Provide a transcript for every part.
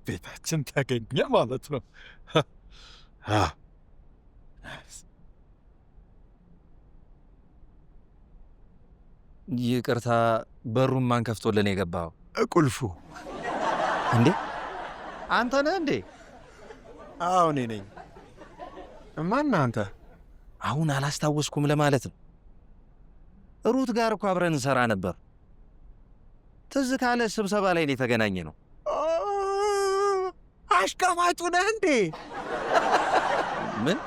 ቤታችን ተገኘ ማለት ነው። ይቅርታ፣ በሩን ማን ከፍቶልን የገባው? ቁልፉ እንዴ? አንተ ነህ እንዴ? አዎ እኔ ነኝ። ማን አንተ? አሁን አላስታወስኩም ለማለት ነው። ሩት ጋር እኮ አብረን እንሰራ ነበር። ትዝ ካለ ስብሰባ ላይ የተገናኘ ነው። አሽቃባጩ ነህ እንዴ? ምን?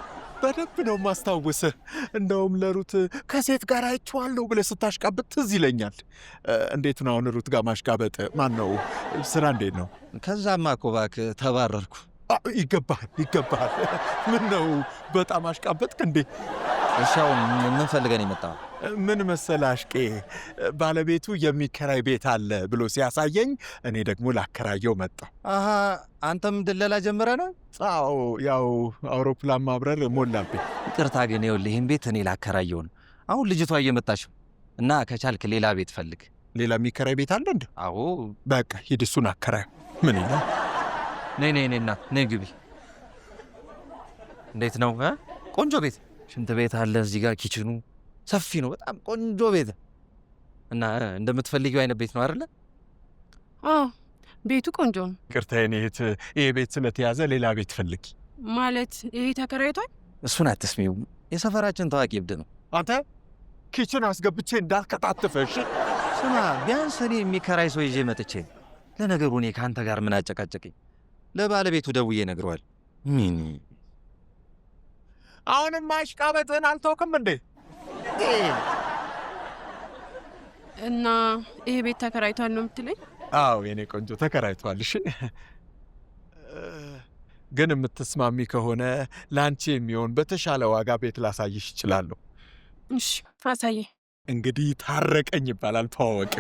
በደንብ ነው ማስታወስህ። እንደውም ለሩት ከሴት ጋር አይቼዋለሁ ብለህ ስታሽቃበጥ ትዝ ይለኛል። እንዴት ነው አሁን ሩት ጋር ማሽቃበጥ? ማን ነው? ስራ እንዴት ነው? ከዛማ እኮ እባክህ ተባረርኩ። ይገባሃል። ምን ነው በጣም አሽቃበጥክ እንዴ? እሻው ምን ፈልገን የመጣው? ምን መሰለህ አሽቄ፣ ባለቤቱ የሚከራይ ቤት አለ ብሎ ሲያሳየኝ እኔ ደግሞ ላከራየው መጣሁ። አሃ፣ አንተም ድለላ ጀምረ ነው? አዎ፣ ያው አውሮፕላን ማብረር ሞላብኝ። ይቅርታ ግን ይኸውልህ ይህን ቤት እኔ ላከራየው ነው። አሁን ልጅቷ እየመጣች ነው እና ከቻልክ ሌላ ቤት ፈልግ። ሌላ የሚከራይ ቤት አለ እንዴ? አዎ። በቃ ሂድ እሱን አከራየው። ምን ይላል? ነይ እናት ነይ ግቢ። እንዴት ነው? ቆንጆ ቤት፣ ሽንት ቤት አለ እዚህ ጋር፣ ኪችኑ ሰፊ ነው። በጣም ቆንጆ ቤት እና እንደምትፈልጊው አይነት ቤት ነው አይደለ? አዎ ቤቱ ቆንጆ ነው። ይቅርታ የኔ እህት፣ ይሄ ቤት ስለተያዘ ሌላ ቤት ፈልጊ። ማለት ይሄ ተከራይቷል? እሱን አትስሚው፣ የሰፈራችን ታዋቂ እብድ ነው። አንተ ኪችን አስገብቼ እንዳልከታተፈሽ። ስማ፣ ቢያንስ እኔ የሚከራይ ሰው ይዤ መጥቼ። ለነገሩ እኔ ከአንተ ጋር ምን አጨቃጨቀኝ? ለባለቤቱ ደውዬ ነግረዋል። ምን አሁንም ማሽቃበጥህን አልተውክም እንዴ? እና ይሄ ቤት ተከራይቷል ነው የምትለኝ? አዎ የኔ ቆንጆ ተከራይቷል። እሺ፣ ግን የምትስማሚ ከሆነ ለአንቺ የሚሆን በተሻለ ዋጋ ቤት ላሳይሽ እችላለሁ። እሺ አሳየ። እንግዲህ ታረቀኝ ይባላል። ተዋወቅ።